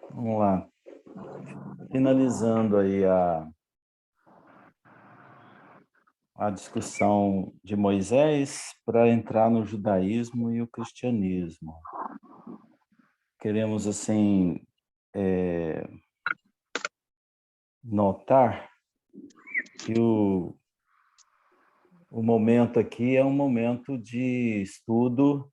Vamos lá. Finalizando aí a discussão de Moisés para entrar no judaísmo e o cristianismo. Queremos, assim, notar que o momento aqui é um momento de estudo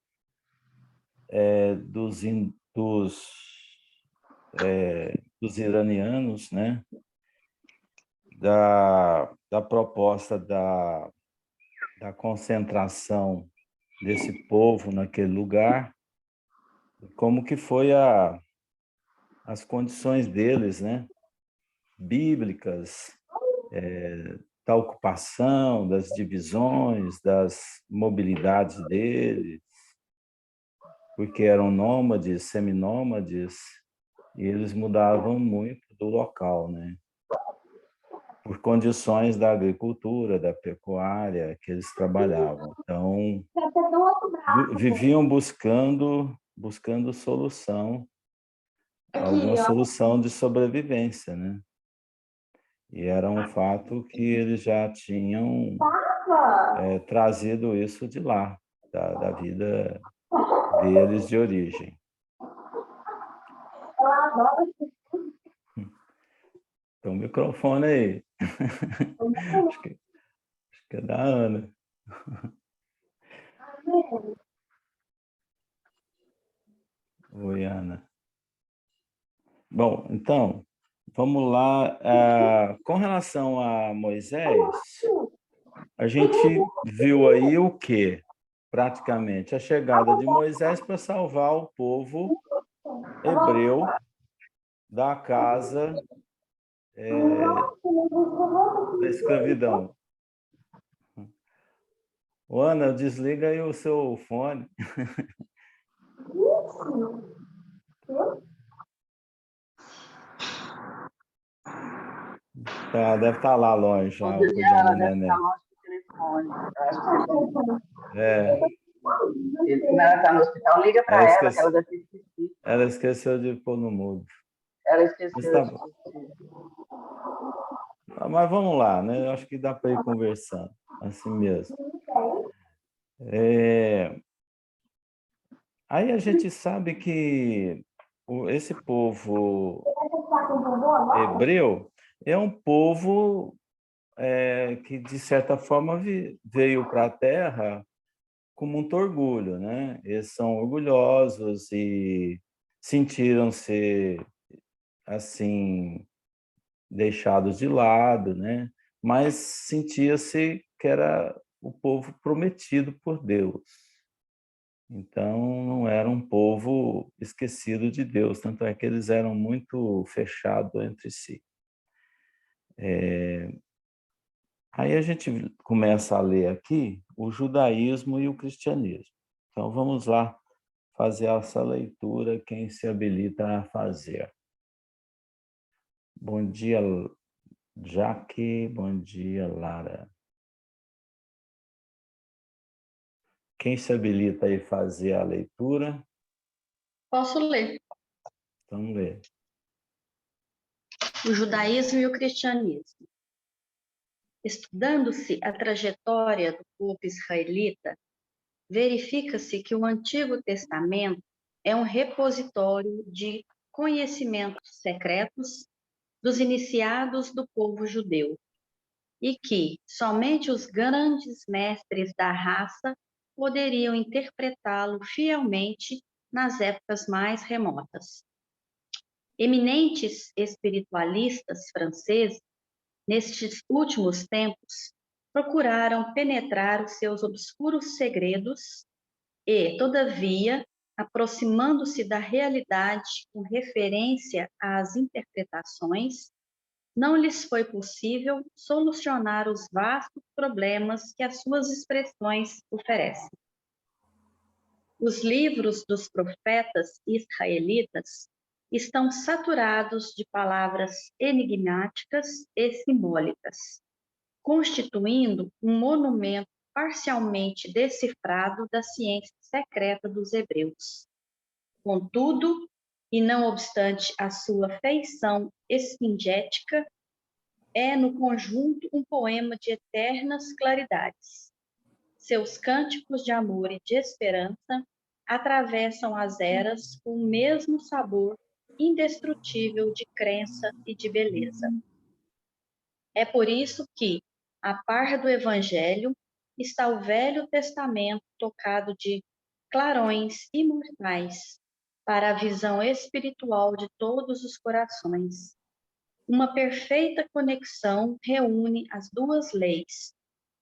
dos iranianos, né? Da proposta da concentração desse povo naquele lugar, como que foi as condições deles, né? Bíblicas, da ocupação, das divisões, das mobilidades deles, porque eram nômades, seminômades, e eles mudavam muito do local, né? Por condições da agricultura, da pecuária que eles trabalhavam. Então, viviam buscando solução, alguma solução de sobrevivência, né? E era um fato que eles já tinham trazido isso de lá, da vida deles de origem. Tem um microfone aí. acho que é da Ana. Oi, Ana. Bom, então, vamos lá. Com relação a Moisés, a gente viu aí o quê? Praticamente a chegada de Moisés para salvar o povo hebreu da casa da escravidão. Ô, Ana, desliga aí o seu fone. Tá, deve estar lá longe, lá, cuidando do neném. É. Ela está no hospital, liga para ela, que ela deve ter esquecido. Ela esqueceu de pôr no mudo. Ela esqueceu. Tá... Mas vamos lá, né? Eu acho que dá para ir conversando, assim mesmo. Aí a gente sabe que esse povo hebreu é um povo que, de certa forma, veio para a Terra com muito orgulho, né? Eles são orgulhosos e sentiram-se, assim, deixados de lado, né? Mas sentia-se que era o povo prometido por Deus. Então, não era um povo esquecido de Deus, tanto é que eles eram muito fechados entre si. Aí a gente começa a ler aqui o judaísmo e o cristianismo. Então, vamos lá fazer essa leitura, quem se habilita a fazer. Bom dia, Jaque. Bom dia, Lara. Quem se habilita a fazer a leitura? Posso ler. Então, lê. O judaísmo e o cristianismo. Estudando-se a trajetória do povo israelita, verifica-se que o Antigo Testamento é um repositório de conhecimentos secretos dos iniciados do povo judeu, e que somente os grandes mestres da raça poderiam interpretá-lo fielmente nas épocas mais remotas. Eminentes espiritualistas franceses, nestes últimos tempos, procuraram penetrar os seus obscuros segredos e, todavia, aproximando-se da realidade com referência às interpretações, não lhes foi possível solucionar os vastos problemas que as suas expressões oferecem. Os livros dos profetas israelitas estão saturados de palavras enigmáticas e simbólicas, constituindo um monumento parcialmente decifrado da ciência secreta dos hebreus. Contudo, e não obstante a sua feição exegética, é no conjunto um poema de eternas claridades. Seus cânticos de amor e de esperança atravessam as eras com o mesmo sabor indestrutível de crença e de beleza. É por isso que, a par do Evangelho, está o Velho Testamento tocado de clarões imortais para a visão espiritual de todos os corações. Uma perfeita conexão reúne as duas leis,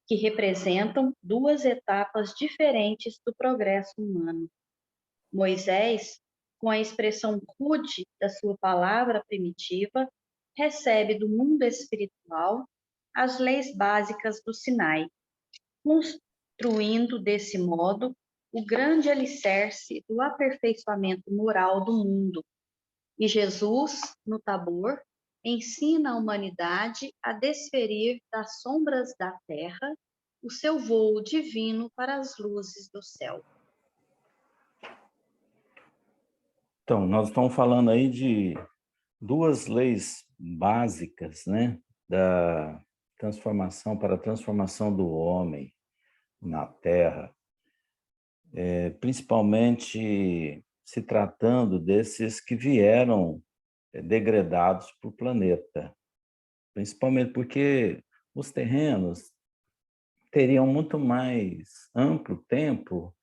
que representam duas etapas diferentes do progresso humano. Moisés, com a expressão rude da sua palavra primitiva, recebe do mundo espiritual as leis básicas do Sinai, construindo desse modo o grande alicerce do aperfeiçoamento moral do mundo. E Jesus, no Tabor, ensina a humanidade a desferir das sombras da terra o seu voo divino para as luzes do céu. Então, nós estamos falando aí de duas leis básicas, né, da transformação para a transformação do homem na Terra, principalmente se tratando desses que vieram degradados para o planeta, principalmente porque os terrenos teriam muito mais amplo tempo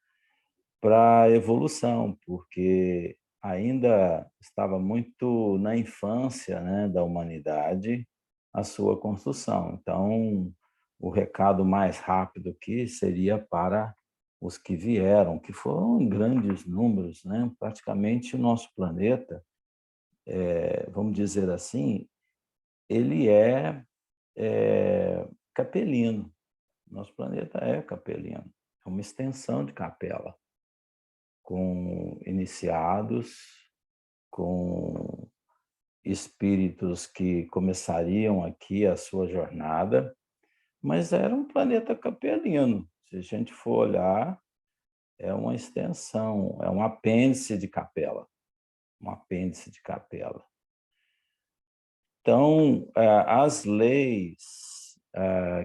para evolução, porque ainda estava muito na infância, né, da humanidade a sua construção. Então, o recado mais rápido aqui seria para os que vieram, que foram em grandes números, né? Praticamente o nosso planeta, vamos dizer assim, ele é capelino. Nosso planeta é capelino, é uma extensão de capela, com iniciados, com espíritos que começariam aqui a sua jornada, mas era um planeta capelino. Se a gente for olhar, é uma extensão, é um apêndice de capela, um apêndice de capela. Então, as leis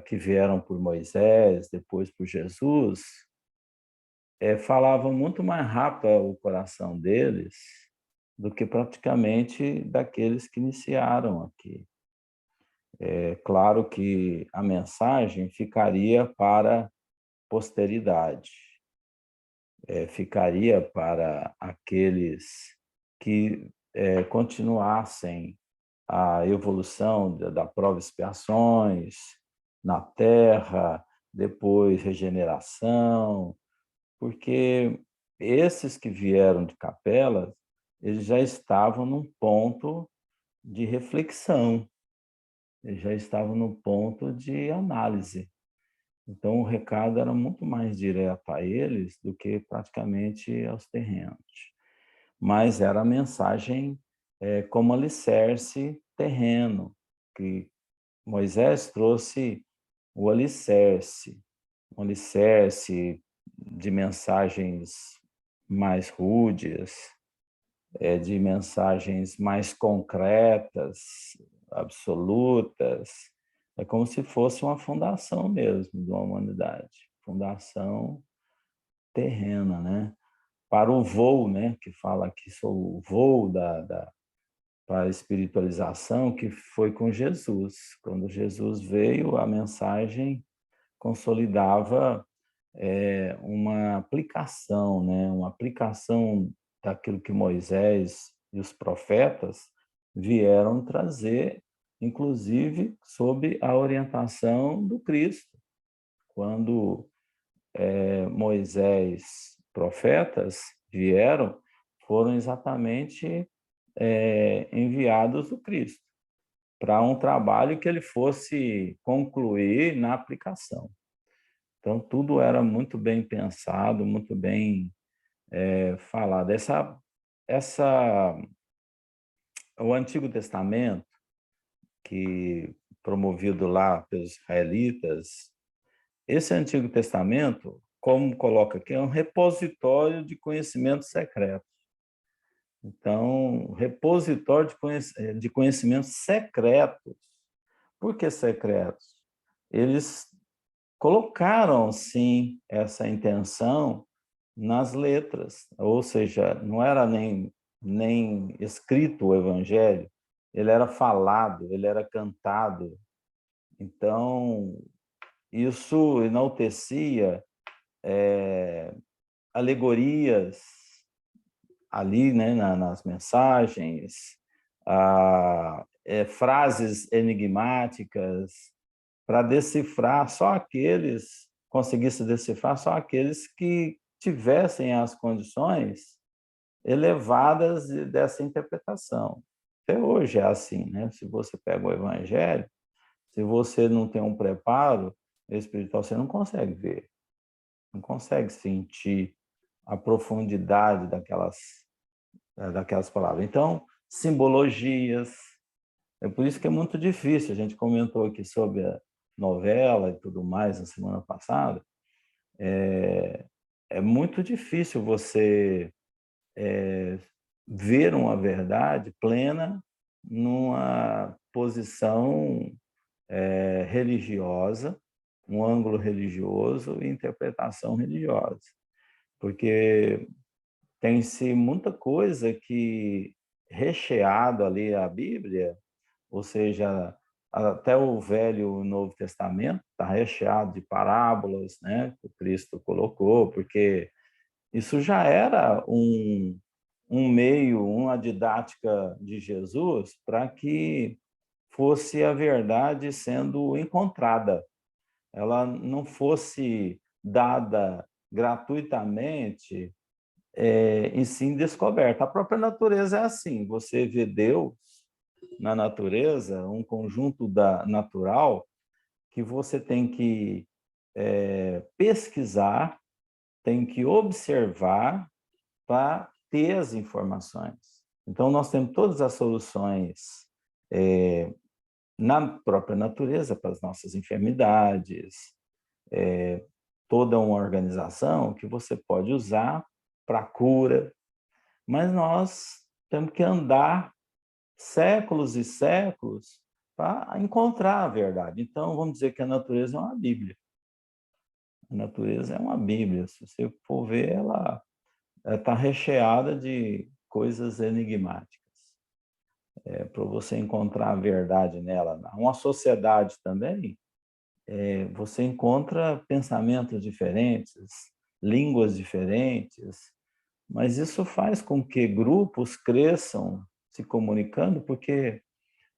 que vieram por Moisés, depois por Jesus, falavam muito mais rápido ao coração deles do que praticamente daqueles que iniciaram aqui. É claro que a mensagem ficaria para a posteridade, ficaria para aqueles que continuassem a evolução da prova e expiações na Terra, depois regeneração, porque esses que vieram de capelas, eles já estavam num ponto de reflexão, eles já estavam num ponto de análise. Então, o recado era muito mais direto a eles do que praticamente aos terrenos. Mas era a mensagem como alicerce terreno, que Moisés trouxe o alicerce, um alicerce de mensagens mais rudes, de mensagens mais concretas, absolutas. É como se fosse uma fundação mesmo de uma humanidade, fundação terrena, né? Para o voo, né? Que fala aqui sobre o voo para a espiritualização, que foi com Jesus. Quando Jesus veio, a mensagem consolidava uma aplicação, né? Uma aplicação daquilo que Moisés e os profetas vieram trazer, inclusive sob a orientação do Cristo. Quando Moisés, profetas vieram, foram exatamente enviados do Cristo para um trabalho que ele fosse concluir na aplicação. Então, tudo era muito bem pensado, muito bem falado. O Antigo Testamento, que promovido lá pelos israelitas, esse Antigo Testamento, como coloca aqui, é um repositório de conhecimentos secretos. Então, repositório de conhecimentos secretos. Por que secretos? Eles colocaram, sim, essa intenção nas letras, ou seja, não era nem escrito o evangelho, ele era falado, ele era cantado. Então, isso enaltecia alegorias ali, né, nas mensagens, frases enigmáticas, para decifrar só aqueles, conseguisse decifrar só aqueles que tivessem as condições elevadas dessa interpretação. Até hoje é assim, né? Se você pega o evangelho, se você não tem um preparo espiritual, você não consegue ver, não consegue sentir a profundidade daquelas palavras. Então, simbologias, é por isso que é muito difícil. A gente comentou aqui sobre a novela e tudo mais na semana passada. É muito difícil você ver uma verdade plena numa posição religiosa, um ângulo religioso e interpretação religiosa. Porque tem-se muita coisa que recheado ali a Bíblia, ou seja, até o Velho e o Novo Testamento está recheado de parábolas, né, que o Cristo colocou, porque isso já era um meio, uma didática de Jesus para que fosse a verdade sendo encontrada. Ela não fosse dada gratuitamente, e sim descoberta. A própria natureza é assim, você vê Deus na natureza, um conjunto natural que você tem que pesquisar, tem que observar para ter as informações. Então, nós temos todas as soluções na própria natureza para as nossas enfermidades, toda uma organização que você pode usar para a cura, mas nós temos que andar séculos e séculos para encontrar a verdade. Então, vamos dizer que a natureza é uma Bíblia. A natureza é uma Bíblia. Se você for ver, ela está recheada de coisas enigmáticas. Para você encontrar a verdade nela. Uma sociedade também, você encontra pensamentos diferentes, línguas diferentes, mas isso faz com que grupos cresçam se comunicando, porque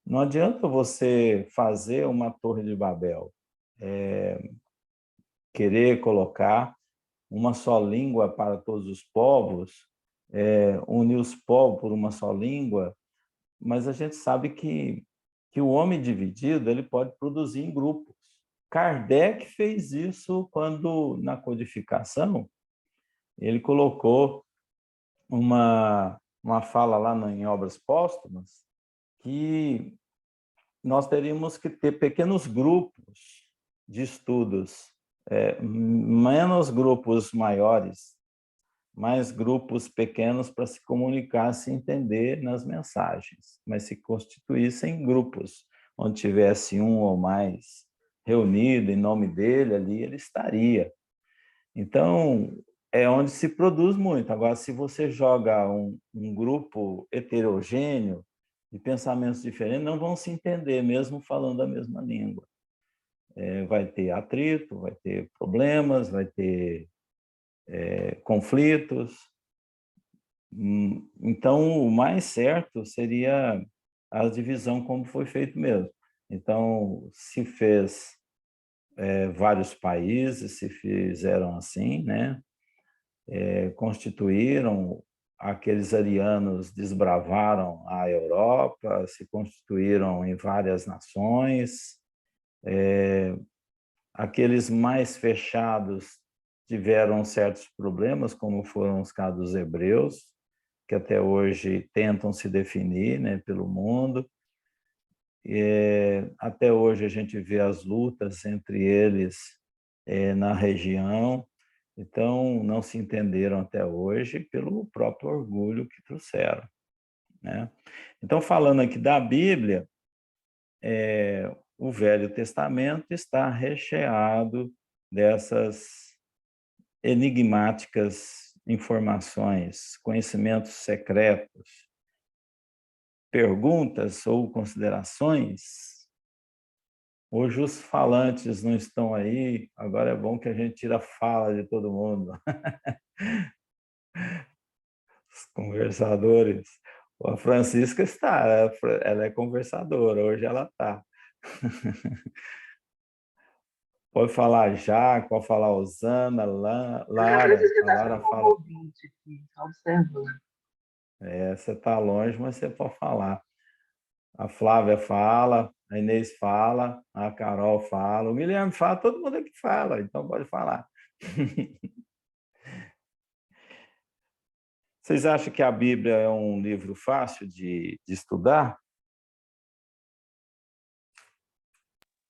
não adianta você fazer uma torre de Babel, querer colocar uma só língua para todos os povos, unir os povos por uma só língua, mas a gente sabe que o homem dividido ele pode produzir em grupos. Kardec fez isso quando, na codificação, ele colocou uma fala lá em Obras Póstumas, que nós teríamos que ter pequenos grupos de estudos, menos grupos maiores, mais grupos pequenos para se comunicar, se entender nas mensagens, mas se constituíssem grupos, onde tivesse um ou mais reunido em nome dele, ali ele estaria. Então, é onde se produz muito. Agora, se você joga um grupo heterogêneo, de pensamentos diferentes, não vão se entender, mesmo falando a mesma língua. Vai ter atrito, vai ter problemas, vai ter conflitos. Então, o mais certo seria a divisão como foi feito mesmo. Então, se fez vários países, se fizeram assim, né? Constituíram, aqueles arianos desbravaram a Europa, se constituíram em várias nações, aqueles mais fechados tiveram certos problemas, como foram os casos dos hebreus, que até hoje tentam se definir, né, pelo mundo. Até hoje a gente vê as lutas entre eles na região. Então, não se entenderam até hoje pelo próprio orgulho que trouxeram, né? Então, falando aqui da Bíblia, o Velho Testamento está recheado dessas enigmáticas informações, conhecimentos secretos, perguntas ou considerações. Hoje os falantes não estão aí, agora é bom que a gente tira a fala de todo mundo. Os conversadores. A Francisca está, ela é conversadora, hoje ela está. Pode falar Jaque, pode falar Osana, A Lara. Francisca A está só Lara como fala. ouvinte aqui, está observando. Você está longe, mas você pode falar. A Flávia fala, a Inês fala, a Carol fala, o Guilherme fala, todo mundo aqui fala, então pode falar. Vocês acham que a Bíblia é um livro fácil de estudar?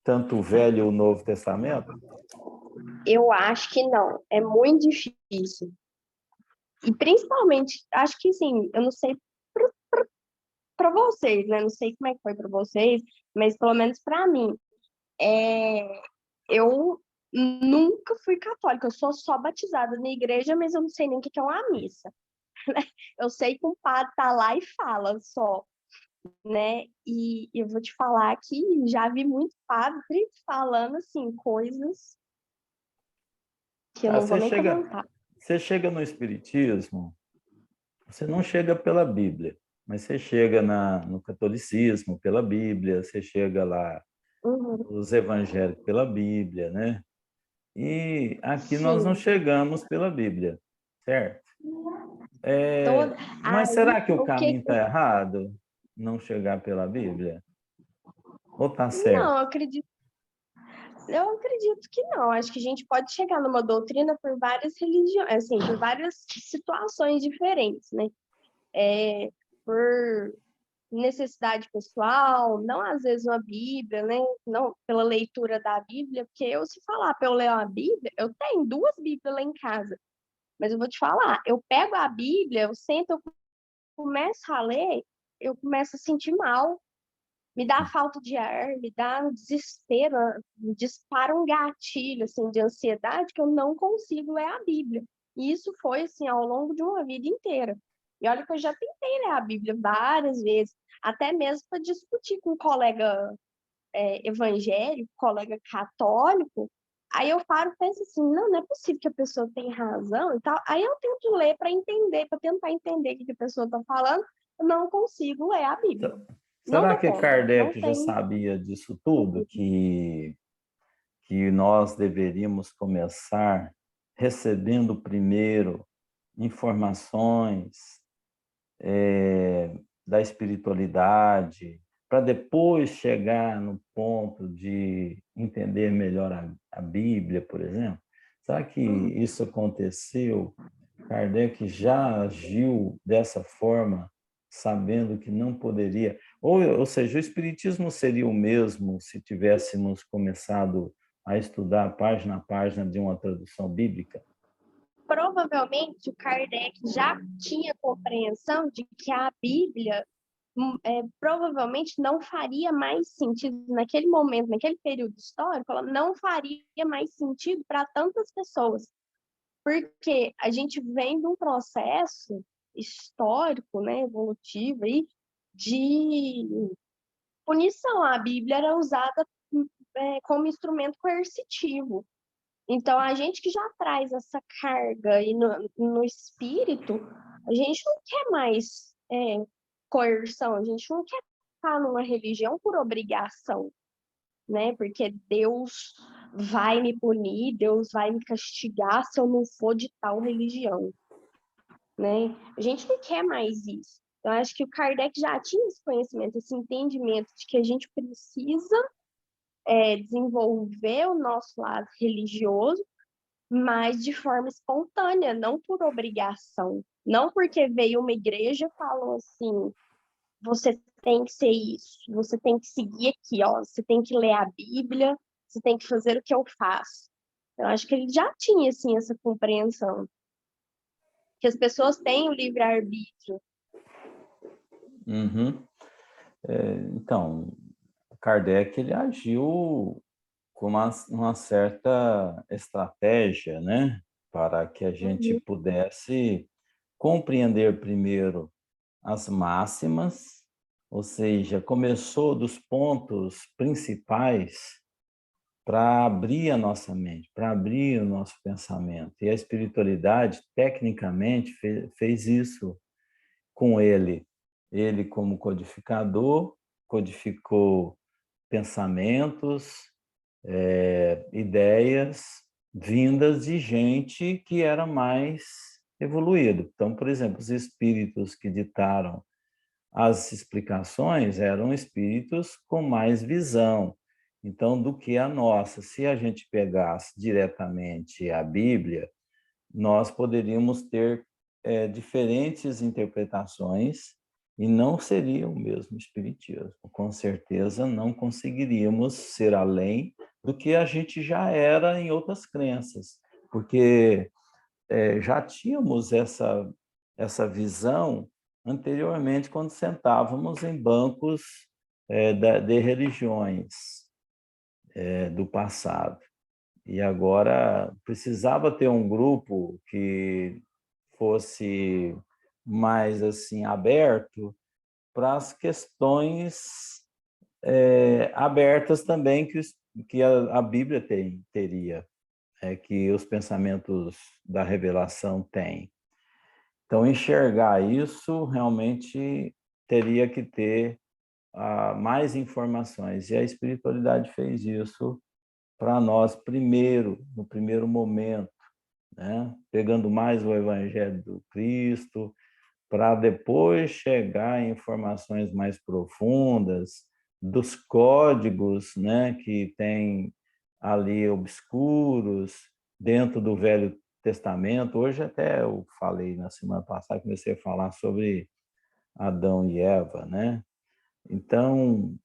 Tanto o Velho e o Novo Testamento? Eu acho que não, é muito difícil. E principalmente, acho que sim, eu não sei para vocês, né? Não sei como é que foi para vocês, mas pelo menos para mim, eu nunca fui católica, eu sou só batizada na igreja, mas eu não sei nem o que é uma missa. Eu sei que um padre tá lá e fala só, né? E eu vou te falar que já vi muito padre falando assim coisas que eu não vou nem comentar. Você chega no Espiritismo, você não chega pela Bíblia, mas você chega no catolicismo pela Bíblia, você chega lá nos evangélicos pela Bíblia, né? E aqui nós não Sim. chegamos pela Bíblia, certo? Mas Aí, será que o o que caminho está errado? Não chegar pela Bíblia? Ou está certo? Não, eu acredito que não. Acho que a gente pode chegar numa doutrina por várias religiões, assim, por várias situações diferentes, né? Por necessidade pessoal, não às vezes uma Bíblia, né? Não pela leitura da Bíblia, porque eu, se falar para eu ler uma Bíblia, eu tenho 2 Bíblias lá em casa. Mas eu vou te falar, eu pego a Bíblia, eu sento, eu começo a ler, eu começo a sentir mal. Me dá falta de ar, me dá um desespero, me dispara um gatilho assim, de ansiedade que eu não consigo ler a Bíblia. E isso foi assim ao longo de uma vida inteira. E olha que eu já tentei ler a Bíblia várias vezes, até mesmo para discutir com um colega evangélico, colega católico. Aí eu paro e penso assim, não é possível que a pessoa tenha razão e tal. Aí eu tento ler para entender, para tentar entender o que a pessoa está falando, eu não consigo ler a Bíblia. Não Será dou que conta, não Kardec já tem. sabia disso tudo? Que nós deveríamos começar recebendo primeiro informações da espiritualidade, para depois chegar no ponto de entender melhor a Bíblia, por exemplo? Será que isso aconteceu? Kardec já agiu dessa forma, sabendo que não poderia. Ou seja, o Espiritismo seria o mesmo se tivéssemos começado a estudar página a página de uma tradução bíblica? Provavelmente o Kardec já tinha compreensão de que a Bíblia provavelmente não faria mais sentido naquele momento, naquele período histórico, ela não faria mais sentido para tantas pessoas. Porque a gente vem de um processo histórico, né, evolutivo aí, de punição. A Bíblia era usada como instrumento coercitivo. Então, a gente que já traz essa carga aí no espírito, a gente não quer mais coerção, a gente não quer estar numa religião por obrigação, né? Porque Deus vai me punir, Deus vai me castigar se eu não for de tal religião, né? A gente não quer mais isso. Eu acho que o Kardec já tinha esse conhecimento, esse entendimento de que a gente precisa desenvolver o nosso lado religioso, mas de forma espontânea, não por obrigação. Não porque veio uma igreja e falou assim, você tem que ser isso, você tem que seguir aqui, ó, você tem que ler a Bíblia, você tem que fazer o que eu faço. Eu acho que ele já tinha, assim, essa compreensão. Que as pessoas têm o livre-arbítrio. Uhum. Então, Kardec ele agiu com uma certa estratégia, né, para que a gente Uhum. pudesse compreender primeiro as máximas, ou seja, começou dos pontos principais para abrir a nossa mente, para abrir o nosso pensamento. E a espiritualidade, tecnicamente, fez isso com ele. Ele, como codificador, codificou pensamentos, ideias vindas de gente que era mais evoluído. Então, por exemplo, os espíritos que ditaram as explicações eram espíritos com mais visão, então, do que a nossa. Se a gente pegasse diretamente a Bíblia, nós poderíamos ter diferentes interpretações e não seria o mesmo espiritismo. Com certeza não conseguiríamos ser além do que a gente já era em outras crenças, porque já tínhamos essa visão anteriormente quando sentávamos em bancos de religiões do passado. E agora precisava ter um grupo que fosse mais assim aberto para as questões abertas também que a Bíblia teria, que os pensamentos da revelação têm. Então, enxergar isso realmente teria que ter mais informações. E a espiritualidade fez isso para nós primeiro, no primeiro momento, né? Pegando mais o Evangelho do Cristo, para depois chegar em informações mais profundas dos códigos, né, que tem ali obscuros dentro do Velho Testamento. Hoje até eu falei na semana passada, comecei a falar sobre Adão e Eva, né? Então,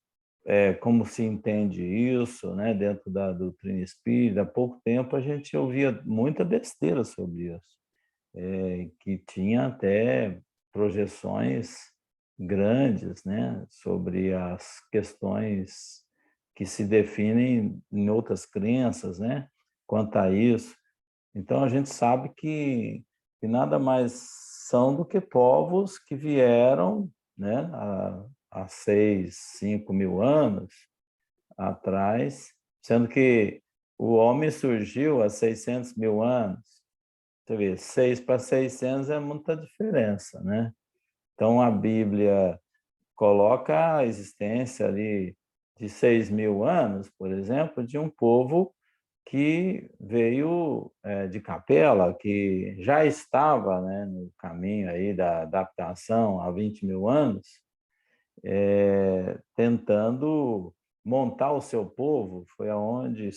como se entende isso, né, dentro da doutrina espírita? Há pouco tempo a gente ouvia muita besteira sobre isso, que tinha até projeções grandes, né, sobre as questões que se definem em outras crenças, né, quanto a isso. Então a gente sabe que nada mais são do que povos que vieram, né, há 6, 5 mil anos atrás, sendo que o homem surgiu há 600 mil anos. Você vê, 6 para 600 é muita diferença, né? Então, a Bíblia coloca a existência ali de 6 mil anos, por exemplo, de um povo que veio de Capela, que já estava, né, no caminho aí da adaptação há 20 mil anos, tentando montar o seu povo. Foi aonde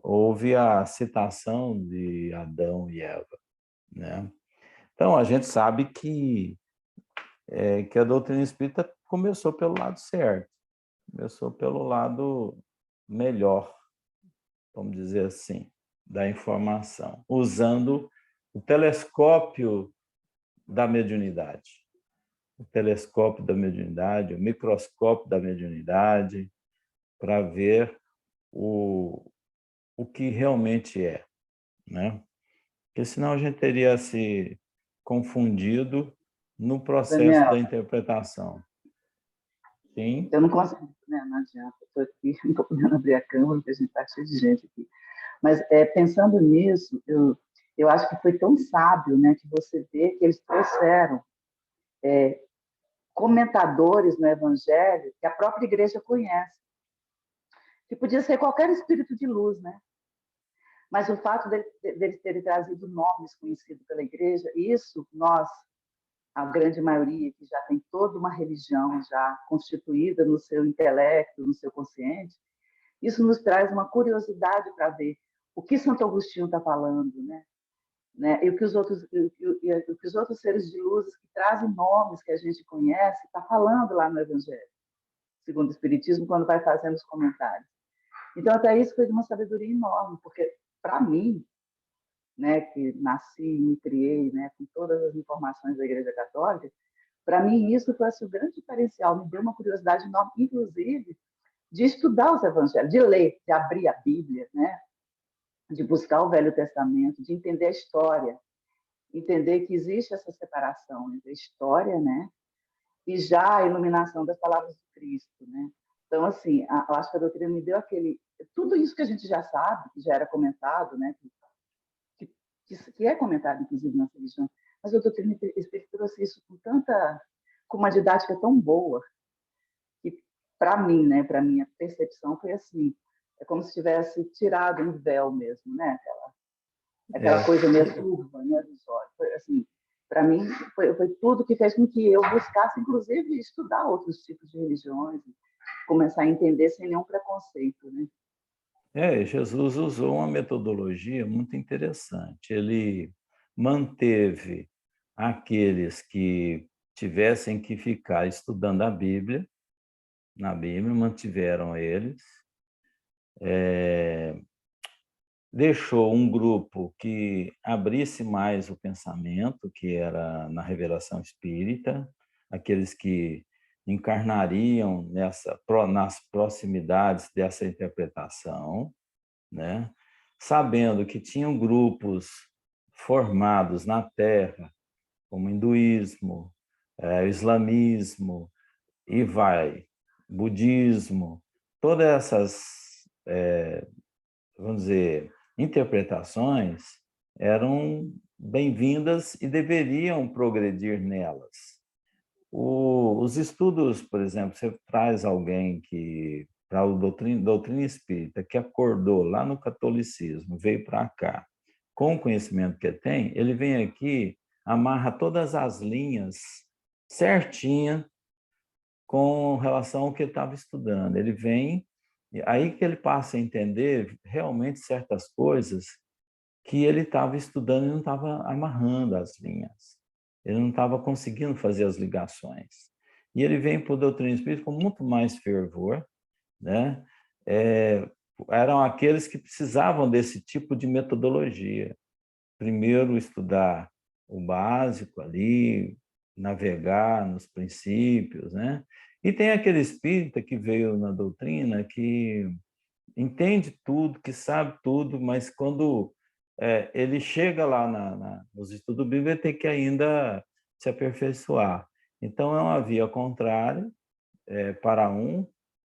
houve a citação de Adão e Eva, né? Então, a gente sabe que a doutrina espírita começou pelo lado certo, começou pelo lado melhor, vamos dizer assim, da informação, usando o telescópio da mediunidade. O telescópio da mediunidade, o microscópio da mediunidade, para ver o que realmente é, né? Porque senão a gente teria se confundido no processo Daniel, da interpretação. Sim. eu não consigo, né? Não adianta, estou aqui, não estou podendo abrir a câmera, porque a gente está cheio de gente aqui. Mas pensando nisso, eu acho que foi tão sábio, né, que você vê que eles trouxeram comentadores no Evangelho que a própria igreja conhece, que podia ser qualquer espírito de luz, né? Mas o fato deles terem trazido nomes conhecidos pela igreja, isso nós, a grande maioria que já tem toda uma religião já constituída no seu intelecto, no seu consciente, isso nos traz uma curiosidade para ver o que Santo Agostinho está falando, né? E o que os outros seres de luz que trazem nomes que a gente conhece está falando lá no Evangelho, segundo o Espiritismo, quando vai fazendo os comentários. Então, até isso foi de uma sabedoria enorme, porque para mim, né, que nasci e me criei, né, com todas as informações da Igreja Católica, para mim isso foi assim, o grande diferencial, me deu uma curiosidade enorme, inclusive, de estudar os evangelhos, de ler, de abrir a Bíblia, né, de buscar o Velho Testamento, de entender a história, entender que existe essa separação entre a história, né, e já a iluminação das palavras de Cristo, né? Então, assim, eu acho que a doutrina me deu tudo isso que a gente já sabe, que já era comentado, né, que é comentado, inclusive, nas religiões, mas a doutrina espírita trouxe isso com uma didática tão boa, que, para mim, né, para minha percepção, foi assim, é como se tivesse tirado um véu mesmo, né, aquela coisa meio turva, né, dos olhos. Foi, assim, para mim, foi tudo que fez com que eu buscasse, inclusive, estudar outros tipos de religiões, começar a entender sem nenhum preconceito, né? Jesus usou uma metodologia muito interessante. Ele manteve aqueles que tivessem que ficar estudando a Bíblia, na Bíblia, mantiveram eles. Deixou um grupo que abrisse mais o pensamento, que era na revelação espírita, aqueles que encarnariam nas proximidades dessa interpretação, né? Sabendo que tinham grupos formados na Terra, como o hinduísmo, o islamismo, budismo, todas essas, vamos dizer, interpretações eram bem-vindas e deveriam progredir nelas. Os estudos, por exemplo, você traz alguém que, para a doutrina espírita, que acordou lá no catolicismo, veio para cá, com o conhecimento que tem, ele vem aqui, amarra todas as linhas certinha com relação ao que ele estava estudando. Ele vem, aí que ele passa a entender realmente certas coisas que ele estava estudando e não estava amarrando as linhas. Ele não estava conseguindo fazer as ligações. E ele vem para o doutrina espírita com muito mais fervor, né? Eram aqueles que precisavam desse tipo de metodologia. Primeiro estudar o básico ali, navegar nos princípios, né? E tem aquele espírita que veio na doutrina que entende tudo, que sabe tudo, mas quando ele chega lá nos estudos bíblicos, ele tem que ainda se aperfeiçoar. Então, é uma via contrária para um,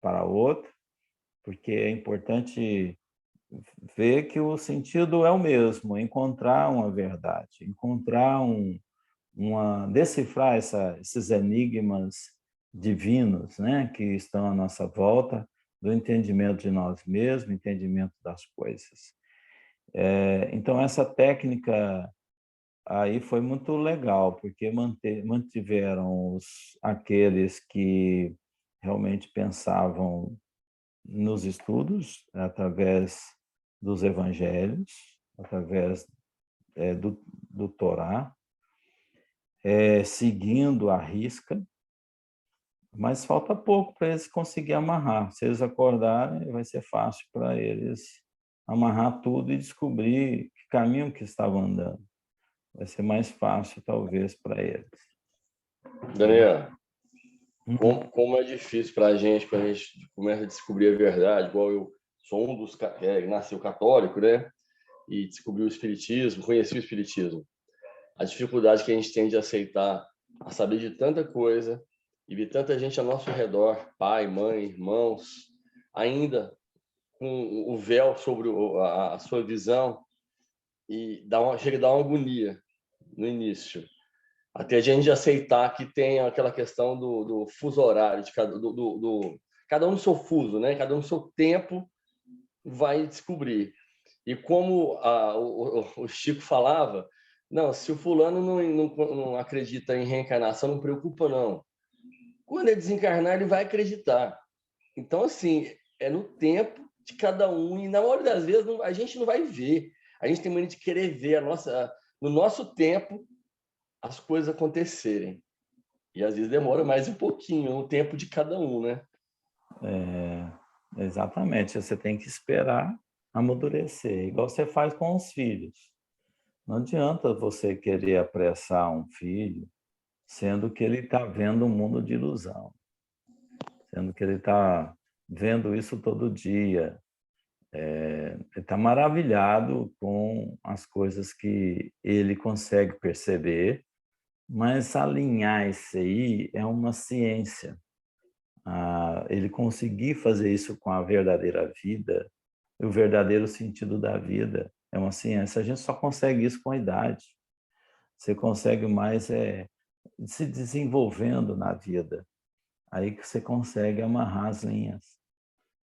para outro, porque é importante ver que o sentido é o mesmo, encontrar uma verdade, decifrar esses enigmas divinos, né, que estão à nossa volta, do entendimento de nós mesmos, entendimento das coisas. Então, essa técnica aí foi muito legal, porque mantiveram aqueles que realmente pensavam nos estudos, através dos evangelhos, através do Torá, seguindo a risca, mas falta pouco para eles conseguirem amarrar. Se eles acordarem, vai ser fácil para eles amarrar tudo e descobrir que caminho que estavam andando. Vai ser mais fácil, talvez, para eles. Daniel, como é difícil para a gente, quando a gente começa a descobrir a verdade, igual eu sou um dos que nasceu católico, né? E descobri o Espiritismo, conheci o Espiritismo. A dificuldade que a gente tem de aceitar, a saber de tanta coisa e ver tanta gente ao nosso redor, pai, mãe, irmãos, ainda com o véu sobre a sua visão, e chega a dar uma agonia no início. Até a gente aceitar que tem aquela questão do fuso horário, de cada um no seu fuso, né? Cada um no seu tempo vai descobrir. E como o Chico falava, não, se o fulano não acredita em reencarnação, não preocupa, não. Quando ele desencarnar, ele vai acreditar. Então, assim, é no tempo de cada um, e na maioria das vezes a gente não vai ver. A gente tem mania de querer ver no nosso tempo as coisas acontecerem. E às vezes demora mais um pouquinho, o tempo de cada um, né? Exatamente, você tem que esperar amadurecer, igual você faz com os filhos. Não adianta você querer apressar um filho, sendo que ele está vendo um mundo de ilusão, sendo que ele está vendo isso todo dia. Ele está maravilhado com as coisas que ele consegue perceber, mas alinhar isso aí é uma ciência. Ele conseguir fazer isso com a verdadeira vida, o verdadeiro sentido da vida, é uma ciência. A gente só consegue isso com a idade. Você consegue mais se desenvolvendo na vida. Aí que você consegue amarrar as linhas.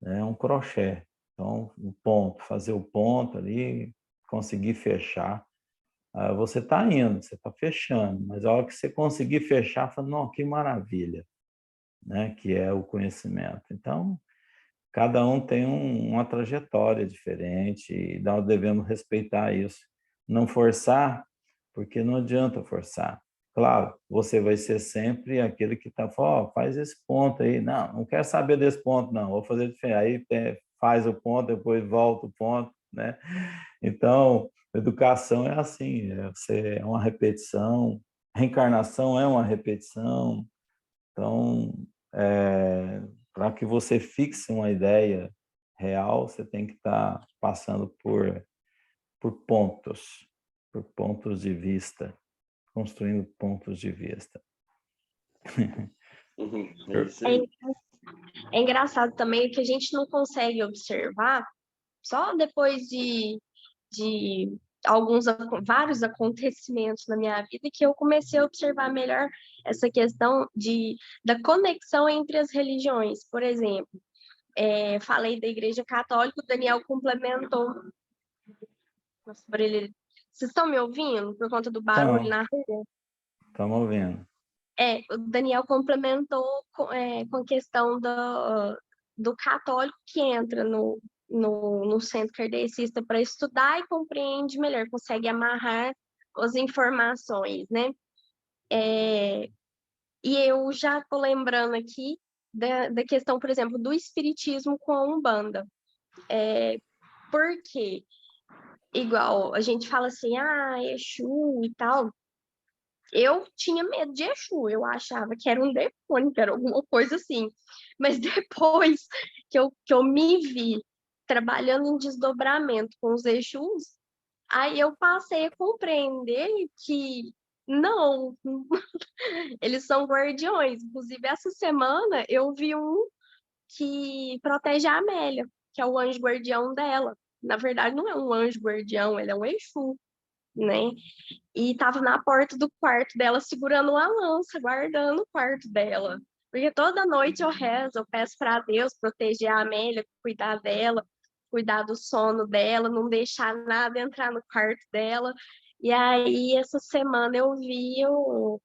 É um crochê. Então, o ponto, fazer o ponto ali, conseguir fechar. Você está indo, você está fechando, mas a hora que você conseguir fechar, fala, não, que maravilha, né? Que é o conhecimento. Então, cada um tem uma trajetória diferente e nós devemos respeitar isso. Não forçar, porque não adianta forçar. Claro, você vai ser sempre aquele que está falando, oh, faz esse ponto aí. Não, não quero saber desse ponto, não, vou fazer diferente. Aí faz o ponto, depois volta o ponto, né? Então, educação é assim, é uma repetição, reencarnação é uma repetição. Então, para que você fixe uma ideia real, você tem que estar passando por pontos de vista, construindo pontos de vista. É isso aí. É engraçado também que a gente não consegue observar só depois de vários acontecimentos na minha vida que eu comecei a observar melhor essa questão da conexão entre as religiões. Por exemplo, falei da Igreja Católica, o Daniel complementou. Nossa, vocês estão me ouvindo por conta do barulho na rua? Estamos ouvindo. O Daniel complementou com a questão do católico que entra no centro kardecista para estudar e compreende melhor, consegue amarrar as informações, né? E eu já estou lembrando aqui da questão, por exemplo, do espiritismo com a Umbanda. Porque, igual, a gente fala assim, Exu e tal. Eu tinha medo de Exu, eu achava que era um demônio, que era alguma coisa assim. Mas depois que eu me vi trabalhando em desdobramento com os Exus, aí eu passei a compreender que não, eles são guardiões. Inclusive, essa semana eu vi um que protege a Amélia, que é o anjo guardião dela. Na verdade, não é um anjo guardião, ele é um Exu, né? E estava na porta do quarto dela, segurando uma lança, guardando o quarto dela. Porque toda noite eu rezo, eu peço para Deus proteger a Amélia, cuidar dela, cuidar do sono dela, não deixar nada entrar no quarto dela. E aí, essa semana eu vi o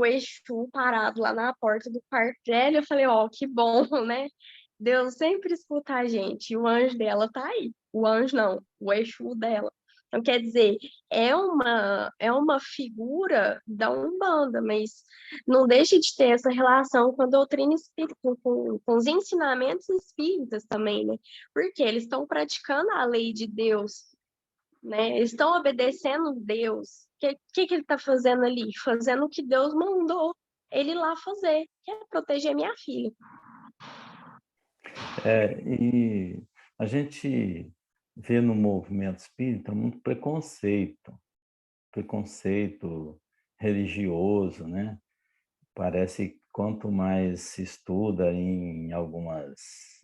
Exu parado lá na porta do quarto dela. Eu falei, ó, que bom, né? Deus sempre escuta a gente. E o anjo dela tá aí. O anjo não, o Exu dela. Então, quer dizer, é uma figura da Umbanda, mas não deixa de ter essa relação com a doutrina espírita, com os ensinamentos espíritas também, né? Porque eles estão praticando a lei de Deus, né? Eles estão obedecendo Deus. O que ele está fazendo ali? Fazendo o que Deus mandou ele lá fazer, que é proteger minha filha. E a gente vê no movimento espírita muito preconceito religioso, né? Parece que quanto mais se estuda em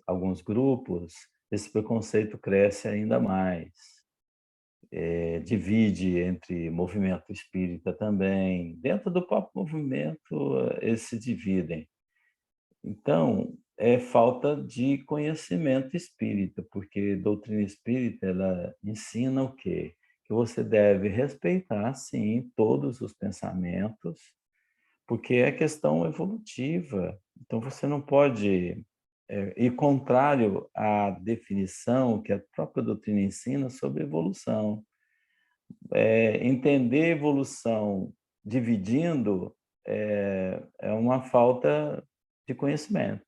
alguns grupos, esse preconceito cresce ainda mais. Divide entre movimento espírita também. Dentro do próprio movimento, eles se dividem. Então, é falta de conhecimento espírita, porque doutrina espírita, ela ensina o quê? Que você deve respeitar, sim, todos os pensamentos, porque é questão evolutiva. Então, você não pode ir contrário à definição que a própria doutrina ensina sobre evolução. Entender evolução dividindo é uma falta de conhecimento,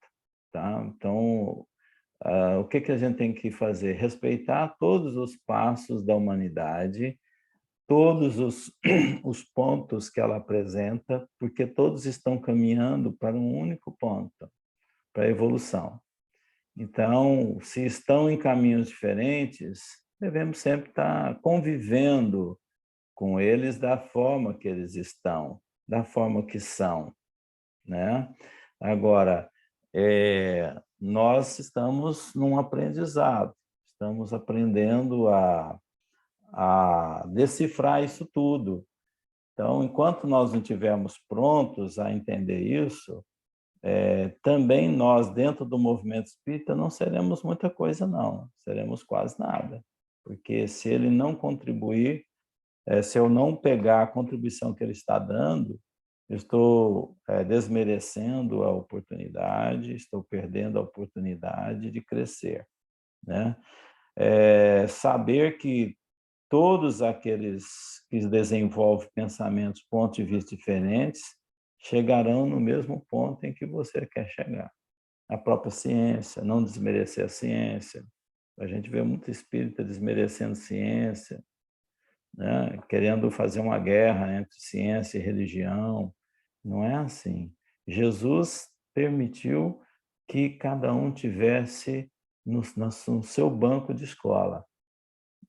tá? Então, o que a gente tem que fazer? Respeitar todos os passos da humanidade, todos os pontos que ela apresenta, porque todos estão caminhando para um único ponto, para a evolução. Então, se estão em caminhos diferentes, devemos sempre estar convivendo com eles da forma que eles estão, da forma que são, né? Agora, nós estamos num aprendizado, estamos aprendendo a decifrar isso tudo. Então, enquanto nós não estivermos prontos a entender isso, também nós, dentro do movimento espírita, não seremos muita coisa, não. Seremos quase nada. Porque se ele não contribuir, se eu não pegar a contribuição que ele está dando, eu estou desmerecendo a oportunidade, estou perdendo a oportunidade de crescer, né? Saber que todos aqueles que desenvolvem pensamentos, pontos de vista diferentes, chegarão no mesmo ponto em que você quer chegar. A própria ciência, não desmerecer a ciência. A gente vê muito espírita desmerecendo ciência, né? Querendo fazer uma guerra entre ciência e religião. Não é assim. Jesus permitiu que cada um tivesse no seu banco de escola.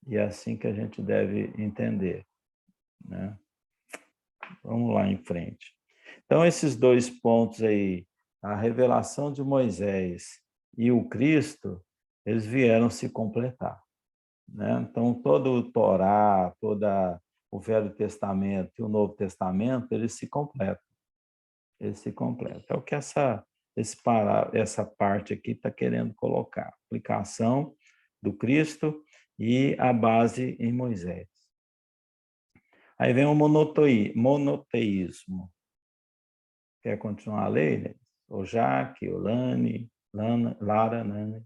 E é assim que a gente deve entender, né? Vamos lá em frente. Então, esses dois pontos aí, a revelação de Moisés e o Cristo, eles vieram se completar, né? Então, todo o Torá, todo o Velho Testamento e o Novo Testamento, eles se completam. Eles se completam. É o que essa parte aqui está querendo colocar. Aplicação do Cristo e a base em Moisés. Aí vem o monoteísmo. Quer continuar a ler? O Jaque, o Lani, Lara, Nani.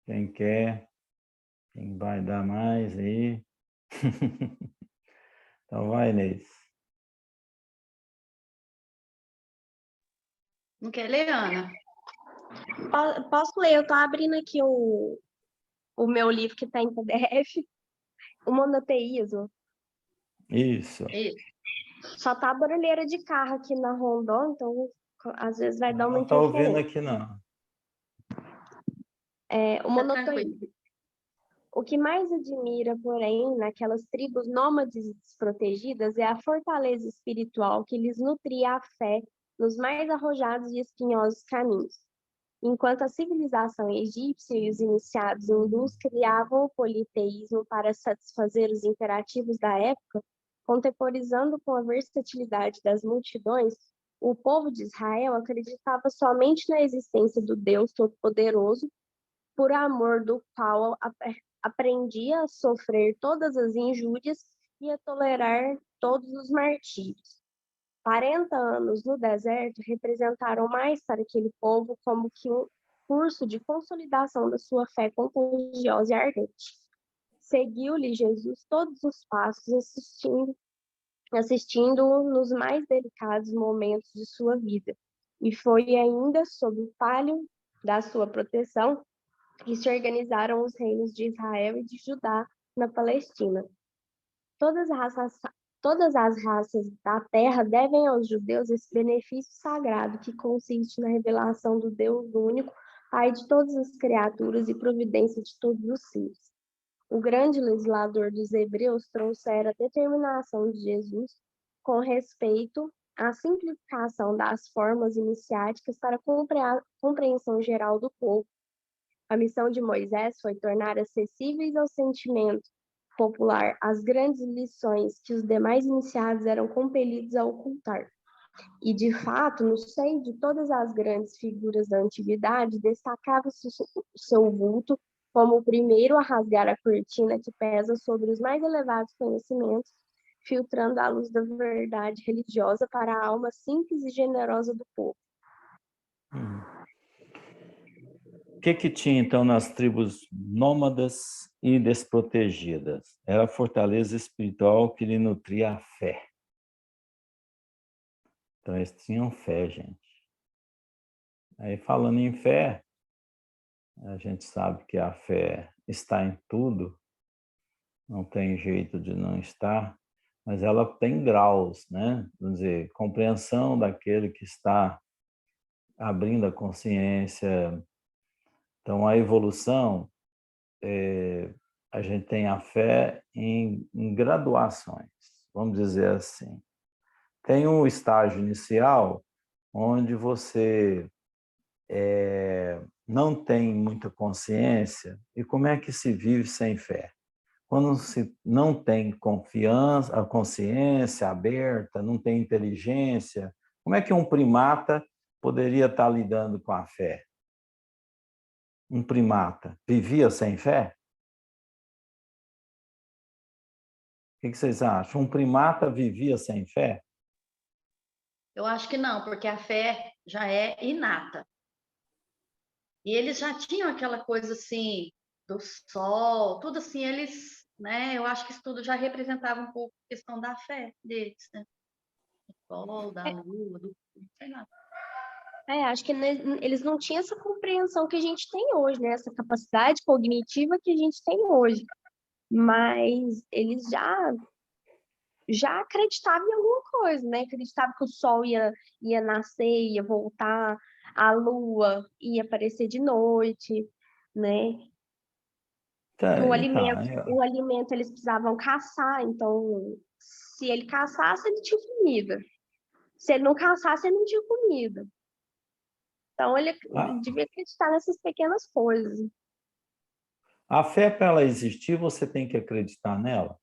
Quem quer? Quem vai dar mais aí? Então vai, Inês. Não quer ler, Ana? Posso ler? Eu estou abrindo aqui o meu livro que está em PDF, o monoteísmo. Isso. Só tá barulheira de carro aqui na Rondon, então às vezes vai dar uma Não estou ouvindo interferência. aqui, não. O monoteísmo. O que mais admira, porém, naquelas tribos nômades e desprotegidas é a fortaleza espiritual que lhes nutria a fé nos mais arrojados e espinhosos caminhos. Enquanto a civilização egípcia e os iniciados hindus criavam o politeísmo para satisfazer os imperativos da época, contemporizando com a versatilidade das multidões, o povo de Israel acreditava somente na existência do Deus Todo-Poderoso, por amor do qual aprendia a sofrer todas as injúrias e a tolerar todos os martírios. 40 anos no deserto representaram mais para aquele povo como que um curso de consolidação da sua fé contagiosa e ardente. Seguiu-lhe Jesus todos os passos, assistindo-o nos mais delicados momentos de sua vida. E foi ainda sob o palio da sua proteção que se organizaram os reinos de Israel e de Judá na Palestina. Todas as raças da terra devem aos judeus esse benefício sagrado que consiste na revelação do Deus único, Pai de todas as criaturas e providência de todos os seres. O grande legislador dos hebreus trouxera a determinação de Jesus com respeito à simplificação das formas iniciáticas para a compreensão geral do povo. A missão de Moisés foi tornar acessíveis ao sentimento popular as grandes lições que os demais iniciados eram compelidos a ocultar. E, de fato, no seio de todas as grandes figuras da antiguidade, destacava-se o seu vulto como o primeiro a rasgar a cortina que pesa sobre os mais elevados conhecimentos, filtrando a luz da verdade religiosa para a alma simples e generosa do povo. O que tinha, então, nas tribos nômadas e desprotegidas? Era a fortaleza espiritual que lhe nutria a fé. Então, eles tinham fé, gente. Aí, falando em fé, a gente sabe que a fé está em tudo, não tem jeito de não estar, mas ela tem graus, né? Vamos dizer, compreensão daquele que está abrindo a consciência. Então, a evolução, a gente tem a fé em graduações, vamos dizer assim. Tem um estágio inicial onde você não tem muita consciência. E como é que se vive sem fé? Quando se não tem confiança, a consciência aberta, não tem inteligência, como é que um primata poderia estar lidando com a fé? Um primata vivia sem fé? O que vocês acham? Um primata vivia sem fé? Eu acho que não, porque a fé já é inata. E eles já tinham aquela coisa assim do sol, tudo assim, eles, né? Eu acho que isso tudo já representava um pouco a questão da fé deles, né? Do sol, da lua, do sei lá. Acho que eles não tinham essa compreensão que a gente tem hoje, né? Essa capacidade cognitiva que a gente tem hoje. Mas eles já acreditavam em alguma coisa, né? Acreditavam que o sol ia nascer, ia voltar, a lua ia aparecer de noite, né? Tá, O então, alimento eles precisavam caçar, então se ele caçasse, ele tinha comida. Se ele não caçasse, ele não tinha comida. Então ele devia acreditar nessas pequenas coisas. a fé, para ela existir, você tem que acreditar nela.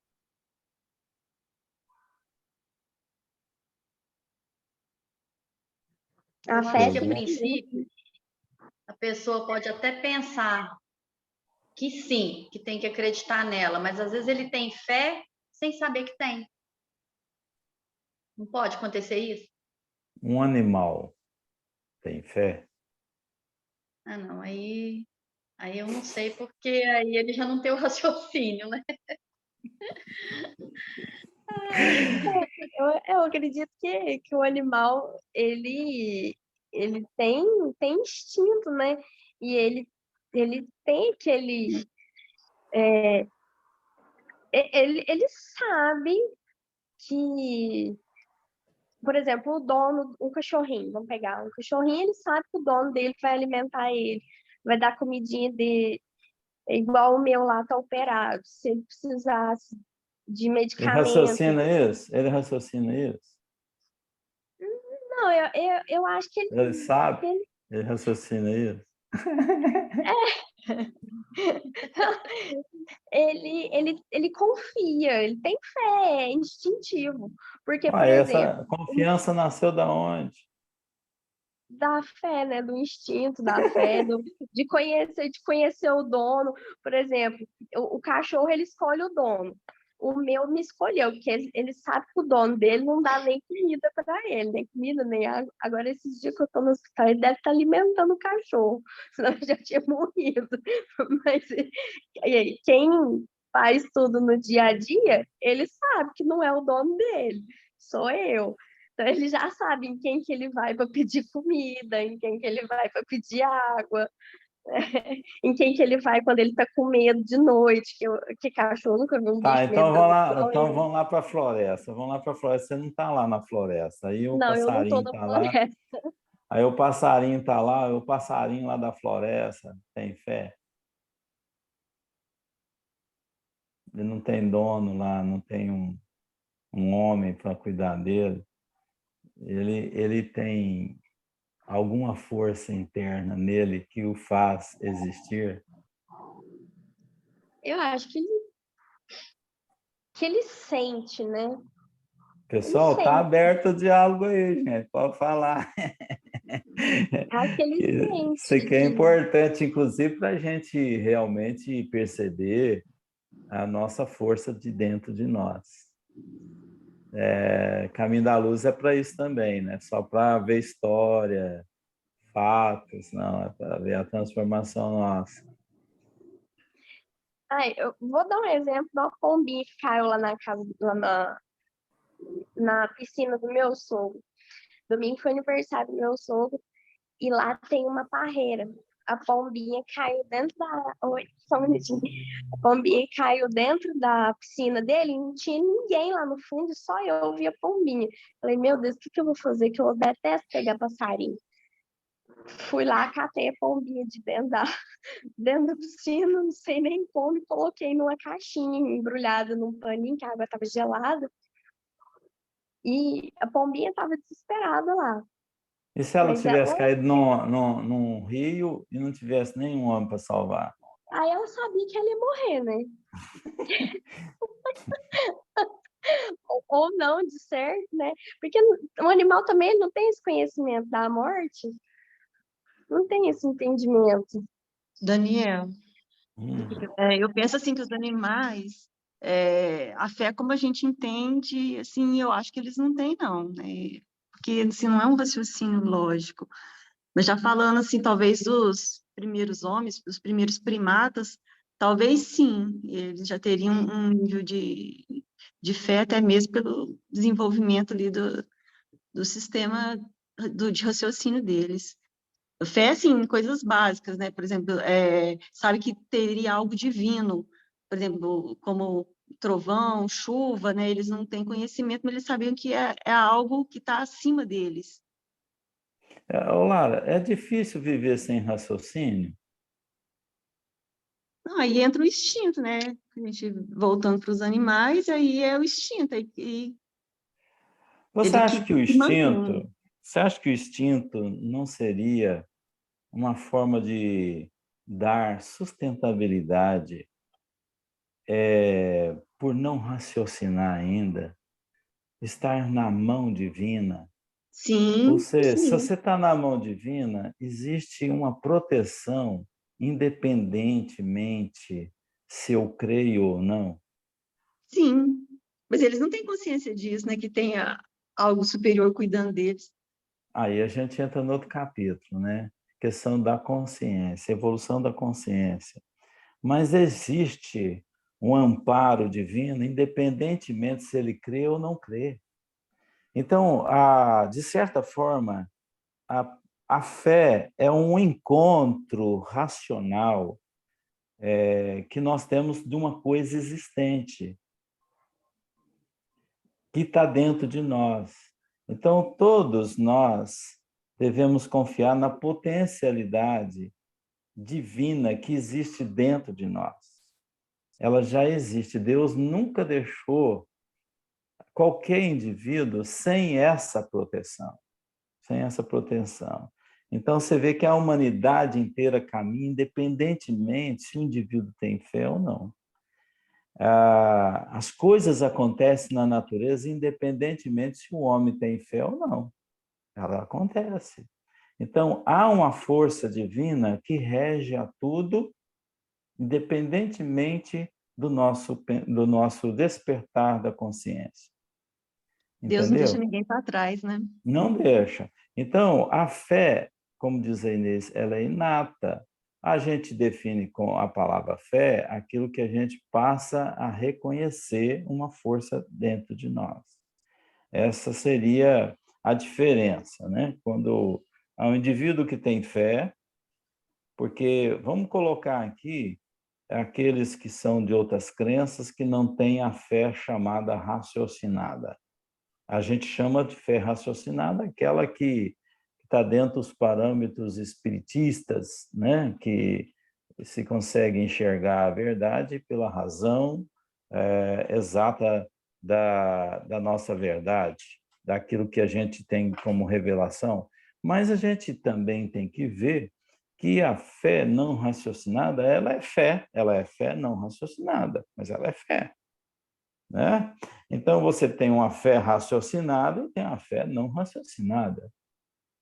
A Eu fé acho que, a tem princípio, a pessoa pode até pensar que sim, que tem que acreditar nela, mas às vezes ele tem fé sem saber que tem. Não pode acontecer isso? Um animal tem fé? Ah, não, aí eu não sei, porque aí ele já não tem o raciocínio, né? eu acredito que o animal ele tem instinto, né? E ele tem aquele ele sabe que, por exemplo, o dono, um cachorrinho, vamos pegar um cachorrinho, ele sabe que o dono dele vai alimentar ele, vai dar comidinha de igual o meu lá tá operado. Se ele precisasse de Ele medicamento. raciocina isso? Ele raciocina isso? Não, eu acho que Ele sabe? ele Ele raciocina isso? ele confia, ele tem fé, é instintivo. Porque, Ah, por exemplo, essa confiança nasceu da onde? da fé, né? Do instinto, da fé, de conhecer o dono. Por exemplo, o cachorro ele escolhe o dono. O meu me escolheu, porque ele sabe que o dono dele não dá nem comida para ele, nem comida, nem água. Agora, esses dias que eu estou no hospital, ele deve estar alimentando o cachorro, senão ele já tinha morrido. Mas e aí, quem faz tudo no dia a dia, ele sabe que não é o dono dele, sou eu. Então ele já sabe em quem que ele vai para pedir comida, em quem que ele vai para pedir água, em quem que ele vai quando ele está com medo de noite, que cachorro nunca viu um Tá, bicho então medroso vamos lá para a floresta. Vamos lá para a floresta. Você não está lá na floresta. Aí o Não, eu não estou passarinho na está lá. floresta. Aí o passarinho está lá. O passarinho lá da floresta tem fé. Ele não tem dono lá, não tem um homem para cuidar dele. Ele tem alguma força interna nele que o faz existir. Eu acho que ele sente, né? Ele Pessoal, tá sente. aberto o diálogo aí, gente. Pode falar. Acho que ele Isso sente aqui é importante, inclusive, para a gente realmente perceber a nossa força de dentro de nós. Caminho da Luz é para isso também, né? Só para ver história, fatos, não, é para ver a transformação nossa. Eu vou dar um exemplo de uma pombinha que caiu lá na casa, lá na piscina do meu sogro. Domingo foi aniversário do meu sogro. e lá tem uma parreira. A pombinha caiu dentro da... Oi, só um minutinho. A pombinha caiu dentro da piscina dele e não tinha ninguém lá no fundo, só eu vi a pombinha. Falei, meu Deus, o que eu vou fazer? Que eu detesto pegar passarinho. Fui lá, catei a pombinha de dentro da piscina, não sei nem como, e coloquei numa caixinha embrulhada num paninho, que a água estava gelada. E a pombinha estava desesperada lá. E se ela Mas tivesse ela, caído num rio e não tivesse nenhum homem para salvar? aí ela sabia que ela ia morrer, né? Ou não, de certo, né? Porque o animal também ele não tem esse conhecimento da morte, não tem esse entendimento. Daniel, Hum. eu penso assim que os animais, a fé como a gente entende, assim, eu acho que eles não têm, não, né? Porque assim, não é um raciocínio lógico. Mas já falando assim, talvez dos primeiros homens, dos primeiros primatas, talvez sim, eles já teriam um nível de fé, até mesmo pelo desenvolvimento ali do sistema de raciocínio deles. Fé, assim, em coisas básicas, né? Por exemplo, sabe que teria algo divino, por exemplo, como trovão, chuva, né? Eles não têm conhecimento, mas eles sabiam que é algo que está acima deles. Ô, Lara, é difícil viver sem raciocínio? Aí entra o instinto, né? A gente voltando para os animais, aí é o instinto, e Você ele acha que o que mantém. instinto, você acha que o instinto não seria uma forma de dar sustentabilidade por não raciocinar ainda, estar na mão divina? Ou Sim, seja, se sim, você está na mão divina, existe uma proteção independentemente se eu creio ou não. sim. Mas eles não têm consciência disso, né? Que tenha algo superior cuidando deles. Aí a gente entra no outro capítulo, né? Questão da consciência, evolução da consciência. Mas existe um amparo divino, independentemente se ele crê ou não crê. Então, de certa forma, a, a fé é um encontro racional que nós temos de uma coisa existente, que está dentro de nós. Então, todos nós devemos confiar na potencialidade divina que existe dentro de nós. Ela já existe. Deus nunca deixou qualquer indivíduo sem essa proteção, sem essa proteção. Então, você vê que a humanidade inteira caminha, independentemente se o indivíduo tem fé ou não. As coisas acontecem na natureza, independentemente se o homem tem fé ou não. Ela acontece. Então, há uma força divina que rege a tudo, independentemente do nosso despertar da consciência. Deus não deixa Entendeu? ninguém para trás, né? Não deixa. Então, a fé, como diz a Inês, ela é inata. A gente define com a palavra fé aquilo que a gente passa a reconhecer uma força dentro de nós. Essa seria a diferença, né? Quando há um indivíduo que tem fé, porque vamos colocar aqui aqueles que são de outras crenças que não têm a fé chamada raciocinada. A gente chama de fé raciocinada aquela que está dentro dos parâmetros espiritistas, né? Que se consegue enxergar a verdade pela razão exata da nossa verdade, daquilo que a gente tem como revelação. Mas a gente também tem que ver que a fé não raciocinada, ela é fé não raciocinada, mas ela é fé, né? Então você tem uma fé raciocinada e tem uma fé não raciocinada.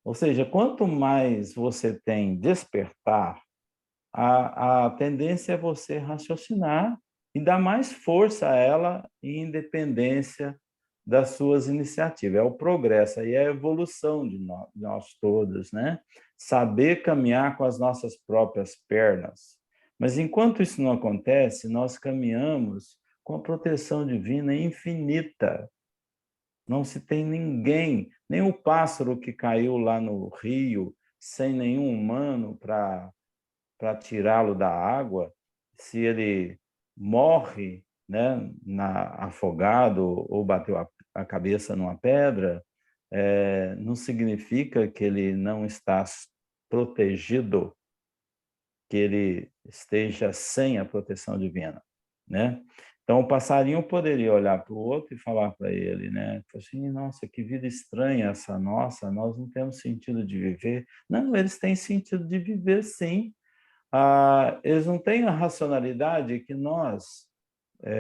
Ou seja, quanto mais você tem despertar, a tendência é você raciocinar e dar mais força a ela em independência das suas iniciativas. É o progresso, aí é a evolução de nós todos, né? Saber caminhar com as nossas próprias pernas. Mas enquanto isso não acontece, nós caminhamos com a proteção divina infinita. Não se tem ninguém, nem o pássaro que caiu lá no rio, sem nenhum humano para tirá-lo da água, se ele morre, né, afogado ou bateu a cabeça numa pedra, não significa que ele não está protegido, que ele esteja sem a proteção divina, né? Então, o passarinho poderia olhar para o outro e falar para ele, né? Assim, nossa, que vida estranha essa nossa, nós não temos sentido de viver. Não, eles têm sentido de viver, sim. Eles não têm a racionalidade que nós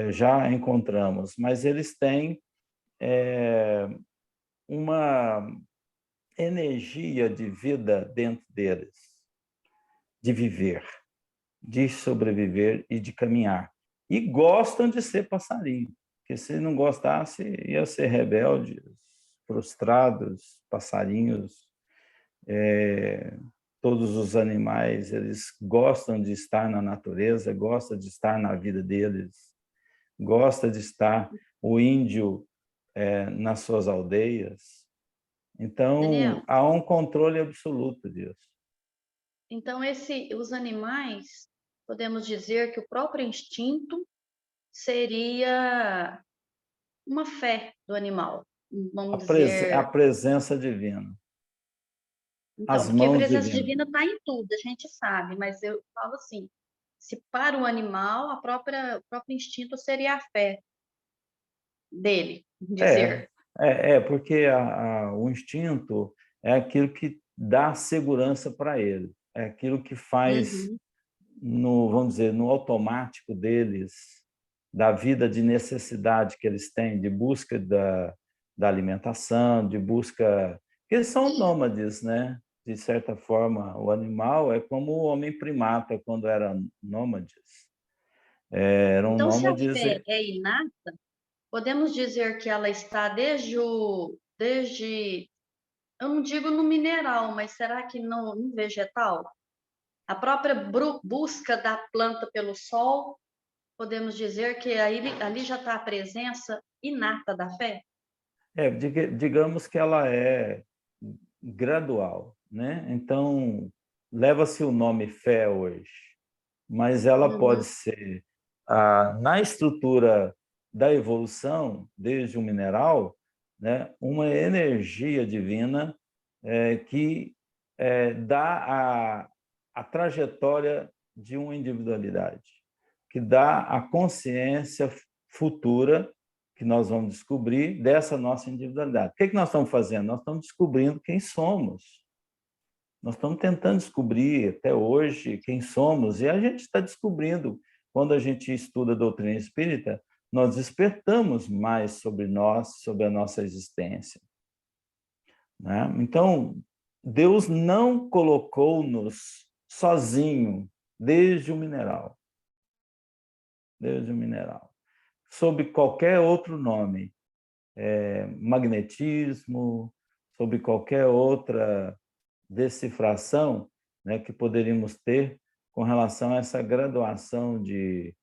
já encontramos, mas eles têm uma energia de vida dentro deles, de viver, de sobreviver e de caminhar. E gostam de ser passarinho, porque se não gostasse, ia ser rebeldes, frustrados, passarinhos. Todos os animais, eles gostam de estar na natureza, gostam de estar na vida deles, gosta de estar o índio nas suas aldeias. Então, Daniel, há um controle absoluto disso. então os animais, podemos dizer que o próprio instinto seria uma fé do animal, vamos A dizer. presença divina, Então, as porque a mãos presença divinas. divina está em tudo, a gente sabe, mas eu falo assim, se para o animal, o próprio instinto seria a fé dele, dizer. Porque o instinto é aquilo que dá segurança para ele, é aquilo que faz, Uhum. vamos dizer, no automático deles, da vida de necessidade que eles têm, de busca da alimentação, de busca... Porque eles são nômades, né? De certa forma, o animal é como o homem primata, quando era nômades. Eram Então, se a nômades... fé é inata, podemos dizer que ela está desde, eu não digo no mineral, mas será que no vegetal? A própria busca da planta pelo sol, podemos dizer que ali já está a presença inata da fé? Digamos que ela é gradual, né? Então, leva-se o nome fé hoje, mas ela pode Uhum. ser, na estrutura da evolução, desde o mineral, né, uma energia divina que dá a trajetória de uma individualidade, que dá a consciência futura que nós vamos descobrir dessa nossa individualidade. O que nós estamos fazendo? Nós estamos descobrindo quem somos. Nós estamos tentando descobrir até hoje quem somos, e a gente está descobrindo. Quando a gente estuda a doutrina espírita, nós despertamos mais sobre nós, sobre a nossa existência, né? Então, Deus não colocou-nos sozinho desde o mineral. Desde o mineral. Sob qualquer outro nome, magnetismo, sob qualquer outra decifração, né, que poderíamos ter com relação a essa graduação de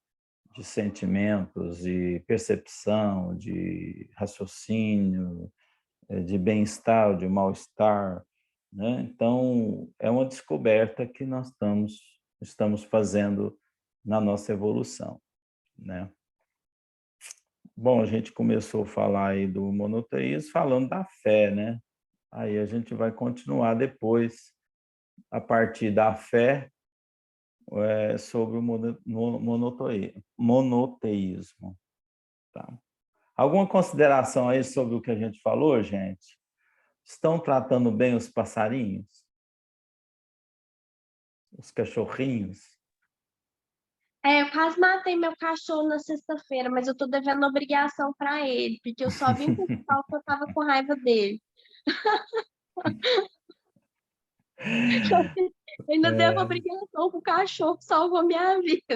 sentimentos, de percepção, de raciocínio, de bem-estar, de mal-estar, né? Então, é uma descoberta que nós estamos fazendo na nossa evolução, né? Bom, a gente começou a falar aí do monoteísmo, falando da fé, né? Aí a gente vai continuar depois, a partir da fé, sobre o monoteísmo. Tá? Alguma consideração aí sobre o que a gente falou, gente? Estão tratando bem os passarinhos? Os cachorrinhos? Eu quase matei meu cachorro na sexta-feira, mas eu tô devendo obrigação para ele, porque eu só vim pro hospital porque eu tava com raiva dele. Eu ainda devo obrigação pro cachorro que salvou minha vida.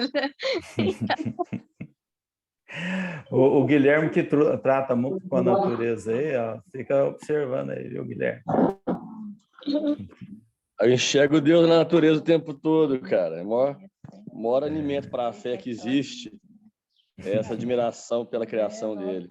O Guilherme, que trata muito com a natureza aí, ó, fica observando aí, viu, Guilherme? Eu enxergo Deus na natureza o tempo todo, cara. O maior alimento para a fé que existe é essa admiração pela criação dele.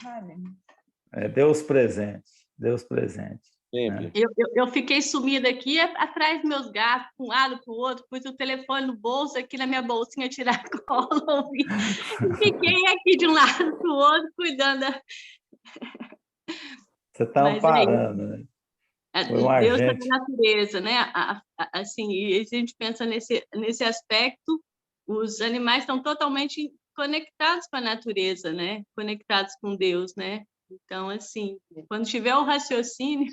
Deus presente, Deus presente. Sempre. Eu fiquei sumida aqui atrás dos meus gatos, para um lado, para o outro, pus o telefone no bolso, aqui na minha bolsinha, tirar a cola, ouvi. E fiquei aqui de um lado para o outro, cuidando. Você está Mas amparando, né? Foi um Deus está agente. na natureza, né? Assim, e se a gente pensa nesse aspecto, os animais estão totalmente conectados com a natureza, né? Conectados com Deus, né? Então, assim, quando tiver o raciocínio...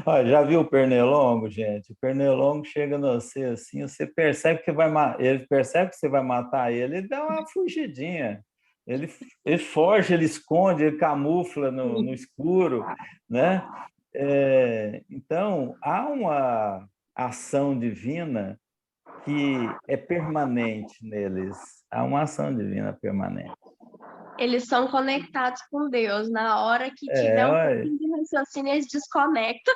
Olha, já viu o pernilongo, gente? O pernilongo chega no você assim, você percebe que ele percebe que você vai matar ele dá uma fugidinha. Ele foge, ele esconde, ele camufla no escuro, né? Então, há uma ação divina que é permanente neles. Há uma ação divina permanente. Eles são conectados com Deus. Na hora que tiver um Olha, pouquinho de raciocínio, eles desconectam.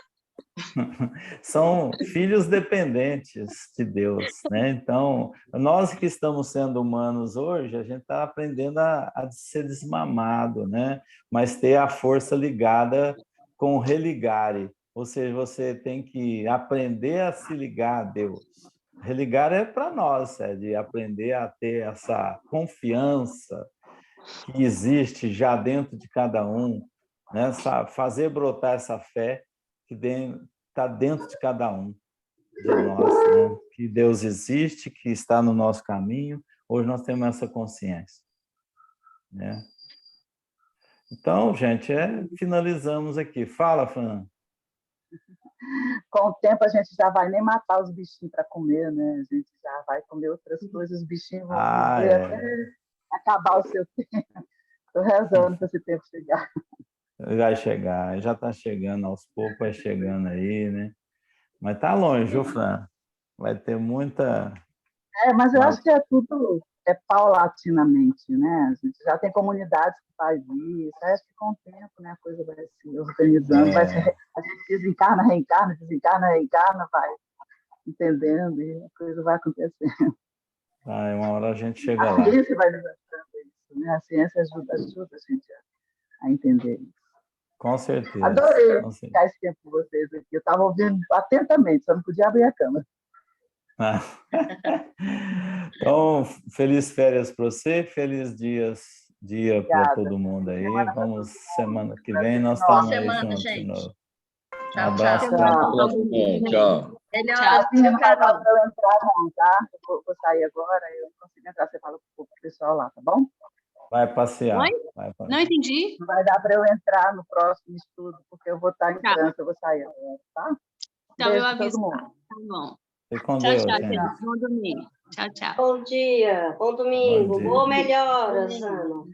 são filhos dependentes de Deus, né? Então, nós que estamos sendo humanos hoje, a gente está aprendendo a ser desmamado, né? Mas ter a força ligada com o religare, ou seja, você tem que aprender a se ligar a Deus. Religar é para nós, é de aprender a ter essa confiança que existe já dentro de cada um, né? Fazer brotar essa fé que está dentro de cada um de nós, né? Que Deus existe, que está no nosso caminho. Hoje nós temos essa consciência, né? Então, gente, finalizamos aqui. Fala, Fran. Com o tempo a gente já vai nem matar os bichinhos para comer, né? A gente já vai comer outras coisas, os bichinhos vão viver até acabar o seu tempo. Estou rezando para esse tempo chegar. Vai chegar, já está chegando aos poucos, vai chegando aí, né? Mas está longe, viu, Fran? Vai ter muita... Mas eu acho que é tudo paulatinamente, né? A gente já tem comunidades que faz isso. Acho que com o tempo, né, a coisa vai se organizando, a gente desencarna, reencarna, vai entendendo e a coisa vai acontecendo. Uma hora a gente chega lá. A ciência vai nos ajudando isso, né? A ciência ajuda a gente a entender isso. Com certeza. Adorei ficar esse tempo com vocês aqui. Eu estava ouvindo atentamente, só não podia abrir a câmera. Então, feliz férias para você, feliz dia para todo mundo aí. Vamos, semana que vem nós estamos aí juntos de novo. Um abraço. Tchau. Assim, não vai dar para eu entrar, não, tá? Eu vou sair agora, eu não consigo entrar, você fala com o pessoal lá, tá bom? Vai passear. Oi? Não entendi. Não vai dar para eu entrar no próximo estudo, porque eu vou estar em trânsito, eu vou sair agora, tá? Então, Beijo eu aviso. todo mundo. Tá bom. Fique com Tchau, Deus, tchau, gente. gente. Bom domingo. Tchau, tchau. Bom dia, bom domingo, Bom dia. boa melhoras, Ana.